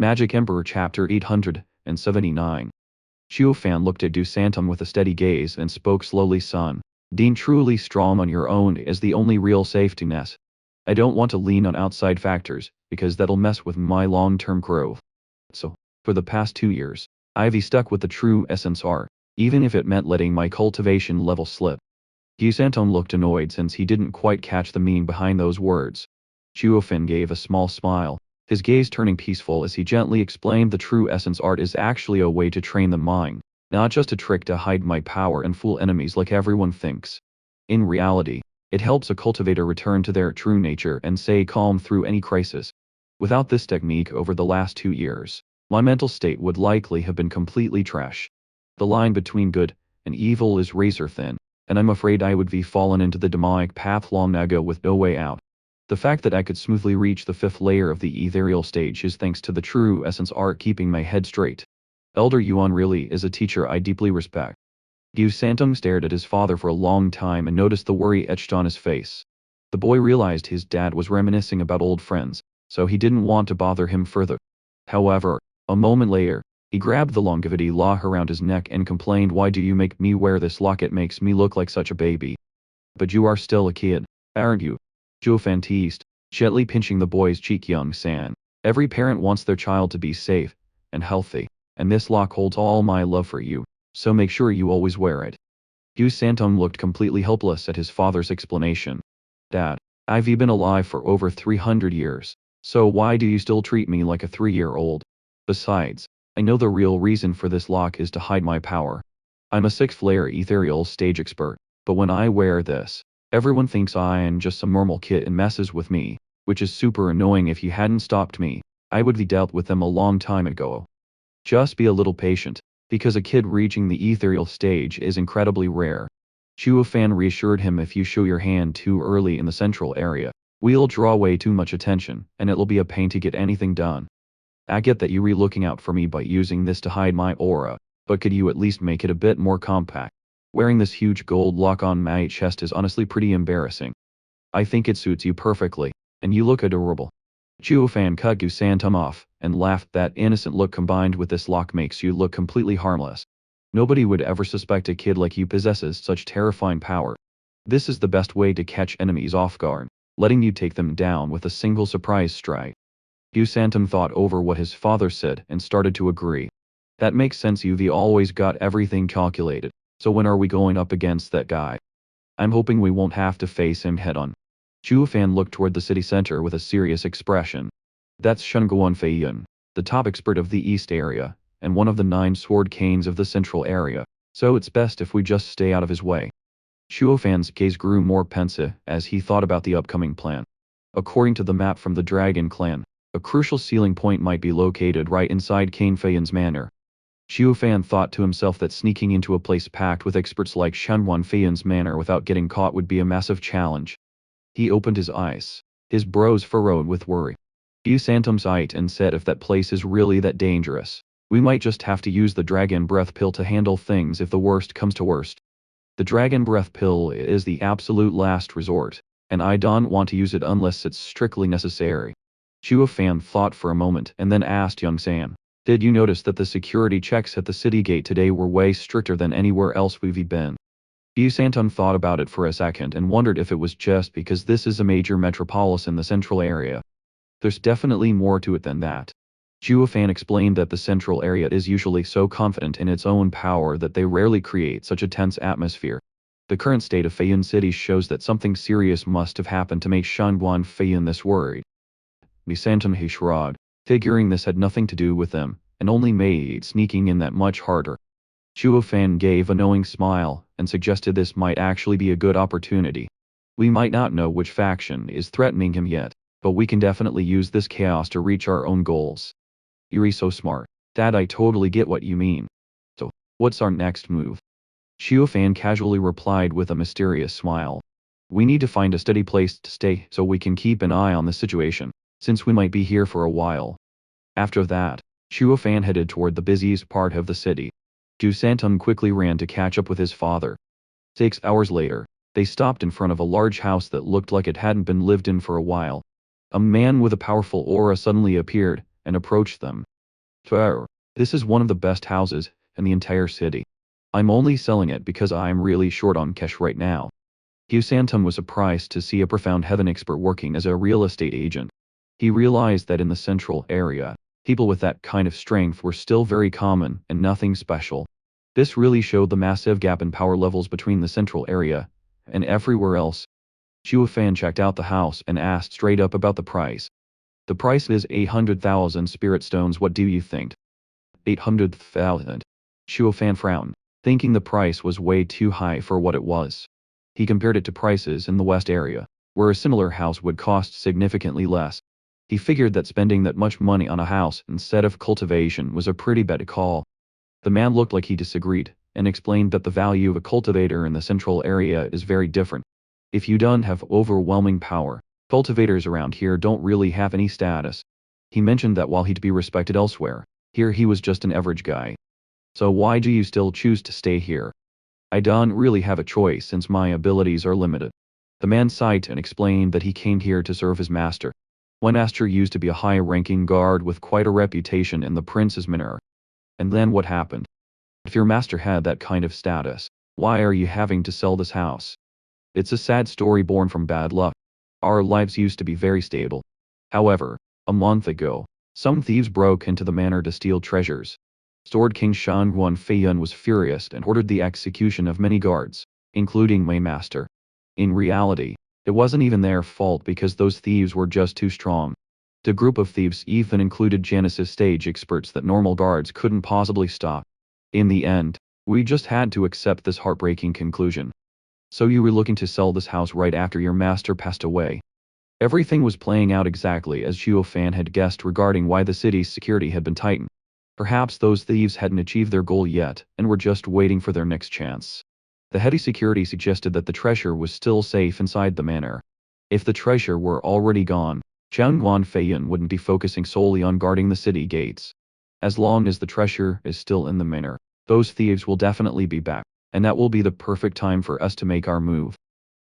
Magic Emperor Chapter 879. Zhuo Fan looked at Du Santum with a steady gaze and spoke slowly. Son, being truly strong on your own is the only real safety net. I don't want to lean on outside factors, because that'll mess with my long-term growth. So, for the past 2 years, I've stuck with the true essence art, even if it meant letting my cultivation level slip. Du Santum looked annoyed since he didn't quite catch the meaning behind those words. Zhuo Fan gave a small smile, his gaze turning peaceful as he gently explained the true essence art is actually a way to train the mind, not just a trick to hide my power and fool enemies like everyone thinks. In reality, it helps a cultivator return to their true nature and stay calm through any crisis. Without this technique over the last 2 years, my mental state would likely have been completely trash. The line between good and evil is razor thin, and I'm afraid I would be fallen into the demonic path long ago with no way out. The fact that I could smoothly reach the 5th layer of the ethereal stage is thanks to the true essence art keeping my head straight. Elder Yuan really is a teacher I deeply respect. Du Santum stared at his father for a long time and noticed the worry etched on his face. The boy realized his dad was reminiscing about old friends, so he didn't want to bother him further. However, a moment later, he grabbed the longevity lock around his neck and complained, "Why do you make me wear this lock? It makes me look like such a baby." "But you are still a kid, aren't you?" Zhuo Fan teased, gently pinching the boy's cheek. "Young San, every parent wants their child to be safe and healthy, and this lock holds all my love for you, so make sure you always wear it." Du Santum looked completely helpless at his father's explanation. "Dad, I've been alive for over 300 years, so why do you still treat me like a 3-year-old? Besides, I know the real reason for this lock is to hide my power. I'm a 6th layer ethereal stage expert, but when I wear this, everyone thinks I am just some normal kid and messes with me, which is super annoying. If you hadn't stopped me, I would have dealt with them a long time ago. Just be a little patient, because a kid reaching the ethereal stage is incredibly rare." Zhuo Fan reassured him, "If you show your hand too early in the central area, we'll draw way too much attention, and it'll be a pain to get anything done. I get that you're looking out for me by using this to hide my aura, but could you at least make it a bit more compact? Wearing this huge gold lock on my chest is honestly pretty embarrassing. I think it suits you perfectly, and you look adorable." Zhuo Fan cut Du Santum off, and laughed. "That innocent look combined with this lock makes you look completely harmless. Nobody would ever suspect a kid like you possesses such terrifying power. This is the best way to catch enemies off guard, letting you take them down with a single surprise strike." Du Santum thought over what his father said and started to agree. "That makes sense. You've always got everything calculated. So when are we going up against that guy? I'm hoping we won't have to face him head-on." Zhuo Fan looked toward the city center with a serious expression. "That's Shunguan Feiyan, the top expert of the East area, and one of the 9 sword canes of the central area, so it's best if we just stay out of his way." Zhuo Fan's gaze grew more pensive as he thought about the upcoming plan. According to the map from the Dragon Clan, a crucial sealing point might be located right inside Cane Feiyan's manor. Zhuo Fan thought to himself that sneaking into a place packed with experts like Shunguan Feiyan's manor without getting caught would be a massive challenge. He opened his eyes, his brows furrowed with worry. Du Santum sighed and said, "If that place is really that dangerous, we might just have to use the Dragon Breath Pill to handle things if the worst comes to worst. The Dragon Breath Pill is the absolute last resort, and I don't want to use it unless it's strictly necessary." Zhuo Fan thought for a moment and then asked Young San, "Did you notice that the security checks at the city gate today were way stricter than anywhere else we've been?" Du Santum thought about it for a second and wondered if it was just because this is a major metropolis in the central area. "There's definitely more to it than that." Zhuo Fan explained that the central area is usually so confident in its own power that they rarely create such a tense atmosphere. The current state of Feiyan City shows that something serious must have happened to make Shunguan Feiyan this worried. Du Santum shrugged, figuring this had nothing to do with them, and only made sneaking in that much harder. Zhuo Fan gave a knowing smile, and suggested this might actually be a good opportunity. "We might not know which faction is threatening him yet, but we can definitely use this chaos to reach our own goals." "You're so smart, Dad. I totally get what you mean. So, what's our next move?" Zhuo Fan casually replied with a mysterious smile. "We need to find a steady place to stay so we can keep an eye on the situation, since we might be here for a while." After that, Zhuo Fan headed toward the busiest part of the city. Du Santum quickly ran to catch up with his father. 6 hours later, they stopped in front of a large house that looked like it hadn't been lived in for a while. A man with a powerful aura suddenly appeared and approached them, Sure, this is one of the best houses in the entire city. I'm only selling it because I'm really short on cash right now. Hugh Santum was surprised to see a profound heaven expert working as a real estate agent. He realized that in the central area, people with that kind of strength were still very common and nothing special. This really showed the massive gap in power levels between the central area and everywhere else. Zhuo Fan checked out the house and asked straight up about the price. The price is 800,000 spirit stones. What do you think? 800,000. Zhuo Fan frowned, thinking the price was way too high for what it was. He compared it to prices in the West area, where a similar house would cost significantly less. He figured that spending that much money on a house instead of cultivation was a pretty bad call. The man looked like he disagreed, and explained that the value of a cultivator in the central area is very different. If you don't have overwhelming power, cultivators around here don't really have any status. He mentioned that while he'd be respected elsewhere, here he was just an average guy. So why do you still choose to stay here? I don't really have a choice since my abilities are limited. The man sighed and explained that he came here to serve his master. One master used to be a high-ranking guard with quite a reputation in the prince's manor. And then what happened? If your master had that kind of status, why are you having to sell this house? It's a sad story born from bad luck. Our lives used to be very stable. However, a month ago, some thieves broke into the manor to steal treasures. Sword King Shangguan Feiyun was furious and ordered the execution of many guards, including my master. In reality, it wasn't even their fault because those thieves were just too strong. The group of thieves even included Genesis stage experts that normal guards couldn't possibly stop. In the end, we just had to accept this heartbreaking conclusion. So you were looking to sell this house right after your master passed away. Everything was playing out exactly as Zhuo Fan had guessed regarding why the city's security had been tightened. Perhaps those thieves hadn't achieved their goal yet and were just waiting for their next chance. The head of security suggested that the treasure was still safe inside the manor. If the treasure were already gone, Shangguan Feiyun wouldn't be focusing solely on guarding the city gates. As long as the treasure is still in the manor, those thieves will definitely be back, and that will be the perfect time for us to make our move.